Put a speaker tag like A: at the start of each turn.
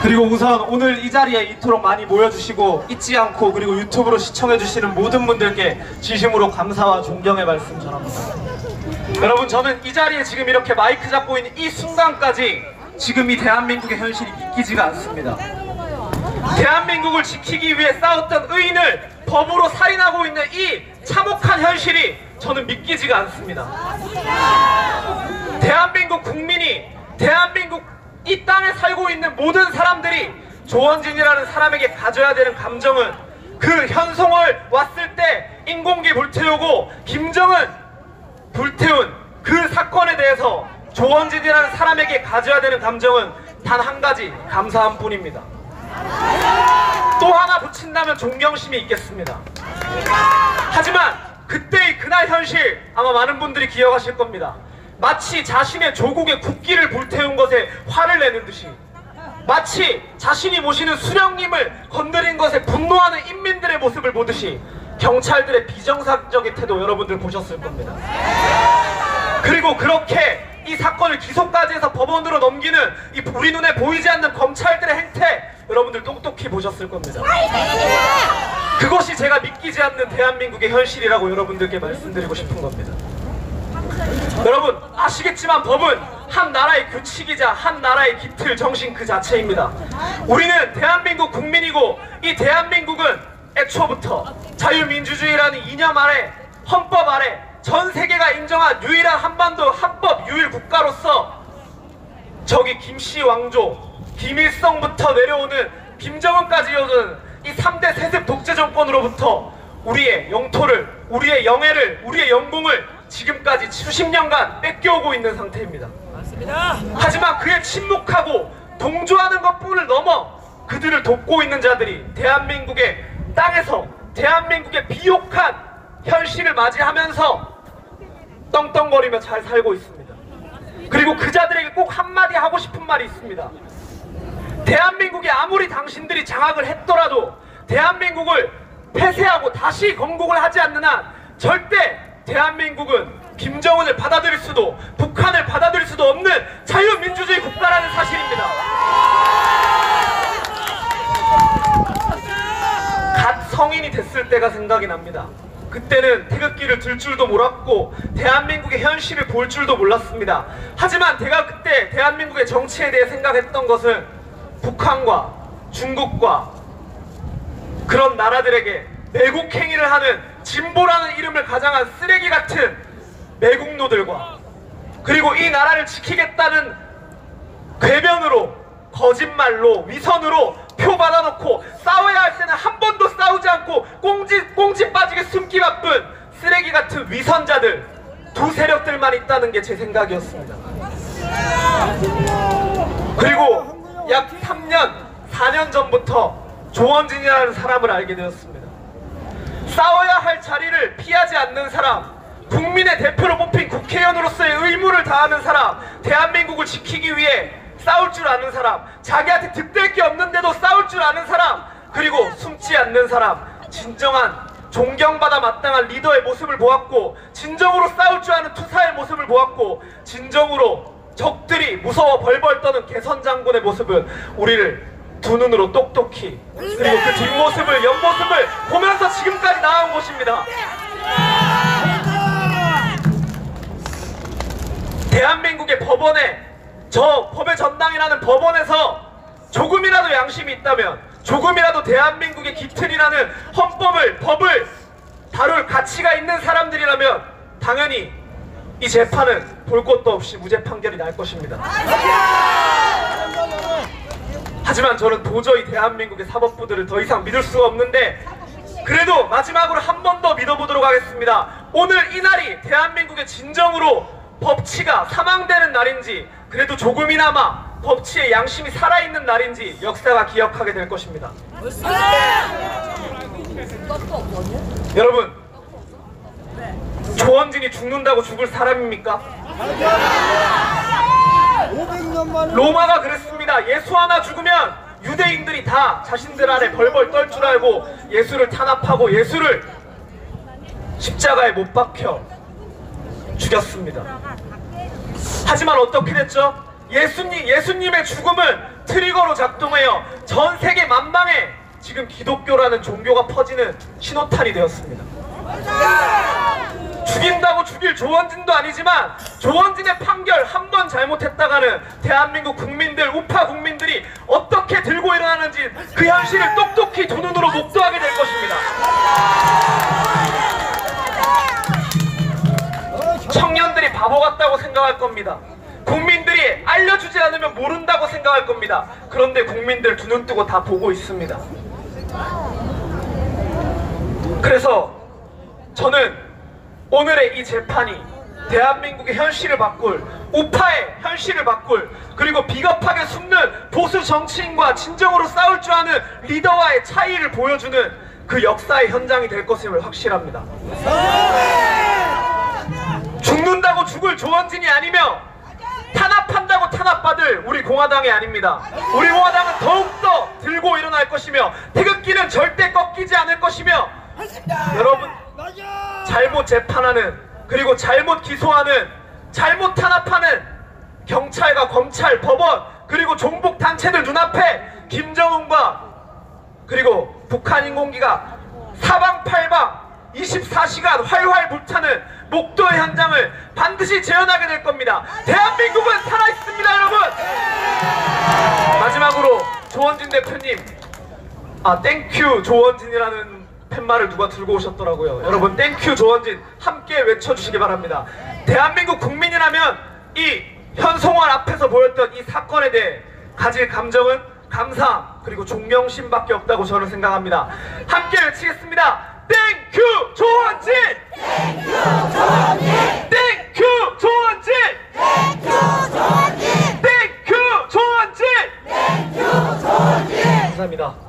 A: 그리고 우선 오늘 이 자리에 이토록 많이 모여주시고 잊지 않고 그리고 유튜브로 시청해주시는 모든 분들께 진심으로 감사와 존경의 말씀 전합니다. 여러분, 저는 이 자리에 지금 이렇게 마이크 잡고 있는 이 순간까지 지금 이 대한민국의 현실이 믿기지가 않습니다. 대한민국을 지키기 위해 싸웠던 의인을 법으로 살인하고 있는 이 참혹한 현실이 저는 믿기지가 않습니다. 대한민국 국민이, 대한민국 이 땅에 살고 있는 모든 사람들이 조원진이라는 사람에게 가져야 되는 감정은 그 현송월 왔을 때 인공기 불태우고 김정은 불태운 그 사건에 대해서 조원진이라는 사람에게 가져야 되는 감정은 단 한 가지, 감사함 뿐입니다. 또 하나 붙인다면 존경심이 있겠습니다. 하지만 그때의 그날 현실 아마 많은 분들이 기억하실 겁니다. 마치 자신의 조국의 국기를 불태운 것에 화를 내는 듯이, 마치 자신이 모시는 수령님을 건드린 것에 분노하는 인민들의 모습을 보듯이 경찰들의 비정상적인 태도 여러분들 보셨을 겁니다. 그리고 그렇게 이 사건을 기소까지 해서 법원으로 넘기는 이 우리 눈에 보이지 않는 검찰들의 행태 여러분들 똑똑히 보셨을 겁니다. 그것이 제가 믿기지 않는 대한민국의 현실이라고 여러분들께 말씀드리고 싶은 겁니다. 여러분 아시겠지만 법은 한 나라의 규칙이자 한 나라의 기틀 정신 그 자체입니다. 우리는 대한민국 국민이고 이 대한민국은 애초부터 자유민주주의라는 이념 아래, 헌법 아래 전 세계가 인정한 유일한 한반도 합법 유일 국가로서 저기 김씨 왕조, 김일성부터 내려오는 김정은까지 이어지는 이 3대 세습 독재 정권으로부터 우리의 영토를, 우리의 영예를, 우리의 영공을 지금까지 수십 년간 뺏겨오고 있는 상태입니다. 맞습니다. 하지만 그에 침묵하고 동조하는 것뿐을 넘어 그들을 돕고 있는 자들이 대한민국의 땅에서 대한민국의 비옥한 현실을 맞이하면서 떵떵거리며 잘 살고 있습니다. 그리고 그 자들에게 꼭 한마디 하고 싶은 말이 있습니다. 대한민국이 아무리 당신들이 장악을 했더라도 대한민국을 폐쇄하고 다시 건국을 하지 않는 한 절대 대한민국은 김정은을 받아들일 수도 북한을 받아들일 수도 없는 자유민주주의 국가라는 사실입니다. 갓 성인이 됐을 때가 생각이 납니다. 그때는 태극기를 들 줄도 몰랐고 대한민국의 현실을 볼 줄도 몰랐습니다. 하지만 제가 그때 대한민국의 정치에 대해 생각했던 것은 북한과 중국과 그런 나라들에게 매국행위를 하는 진보라는 이름을 가장한 쓰레기 같은 매국노들과 그리고 이 나라를 지키겠다는 궤변으로, 거짓말로, 위선으로 표 받아놓고 싸워야 할 때는 한 번도 싸우지 않고 꽁지 빠지게 숨기 바쁜 쓰레기 같은 위선자들 두 세력들만 있다는 게 제 생각이었습니다. 그리고 약 3년, 4년 전부터 조원진이라는 사람을 알게 되었습니다. 싸워야 할 자리를 피하지 않는 사람, 국민의 대표로 뽑힌 국회의원으로서의 의무를 다하는 사람, 대한민국을 지키기 위해 싸울 줄 아는 사람, 자기한테 득될 게 없는데도 싸울 줄 아는 사람, 그리고 숨지 않는 사람, 진정한 존경받아 마땅한 리더의 모습을 보았고 진정으로 싸울 줄 아는 투사의 모습을 보았고 진정으로 적들이 무서워 벌벌 떠는 개선장군의 모습은 우리를 두 눈으로 똑똑히 그리고 그 뒷모습을 옆모습을 보면서 지금까지 나아온 것입니다. 대한민국의 법원에 저 법의 전당이라는 법원에서 조금이라도 양심이 있다면 조금이라도 대한민국의 기틀이라는 헌법을, 법을 다룰 가치가 있는 사람들이라면 당연히 이 재판은 볼 것도 없이 무죄 판결이 날 것입니다. 하지만 저는 도저히 대한민국의 사법부들을 더 이상 믿을 수가 없는데 그래도 마지막으로 한 번 더 믿어보도록 하겠습니다. 오늘 이 날이 대한민국의 진정으로 법치가 사망되는 날인지 그래도 조금이나마 법치의 양심이 살아있는 날인지 역사가 기억하게 될 것입니다. 여러분, 조원진이 죽는다고 죽을 사람입니까? 로마가 그랬습니다. 예수 하나 죽으면 유대인들이 다 자신들 안에 벌벌 떨 줄 알고 예수를 탄압하고 예수를 십자가에 못 박혀 죽였습니다. 하지만 어떻게 됐죠? 예수님의 죽음을 트리거로 작동하여 전 세계 만방에 지금 기독교라는 종교가 퍼지는 신호탄이 되었습니다. 죽인다고 죽일 조원진도 아니지만 조원진의 판결 한 번 잘못했다가는 대한민국 국민들, 우파 국민들이 어떻게 들고 일어나는지 그 현실을 똑똑히 두 눈으로 목도하게 될 것입니다. 청년들이 바보 같다고 생각할 겁니다. 국민들이 알려주지 않으면 모른다고 생각할 겁니다. 그런데 국민들 두 눈 뜨고 다 보고 있습니다. 그래서 저는 오늘의 이 재판이 대한민국의 현실을 바꿀, 우파의 현실을 바꿀, 그리고 비겁하게 숨는 보수 정치인과 진정으로 싸울 줄 아는 리더와의 차이를 보여주는 그 역사의 현장이 될 것임을 확실합니다. 죽는다고 죽을 조원진이 아니며 탄압한다고 탄압받을 우리 공화당이 아닙니다. 우리 공화당은 더욱더 들고 일어날 것이며 태극기는 절대 꺾이지 않을 것이며 여러분, 잘못 재판하는, 그리고 잘못 기소하는, 잘못 탄압하는 경찰과 검찰, 법원, 그리고 종북 단체들 눈앞에 김정은과 그리고 북한 인공기가 사방팔방 24시간 활활 불타는 목도의 현장을 반드시 재현하게 될 겁니다. 대한민국은 살아있습니다, 여러분! 마지막으로 조원진 대표님, 땡큐 조원진이라는 팻말을 누가 들고 오셨더라고요. 여러분, 땡큐 조원진 함께 외쳐주시기 바랍니다. 대한민국 국민이라면 이 현송월 앞에서 보였던 이 사건에 대해 가질 감정은 감사함 그리고 존경심밖에 없다고 저는 생각합니다. 함께 외치겠습니다. 땡큐 조원진! 땡큐 조원진! 땡큐 조원진! 땡큐 조원진! 땡큐 조원진! 땡큐 조원진! 감사합니다.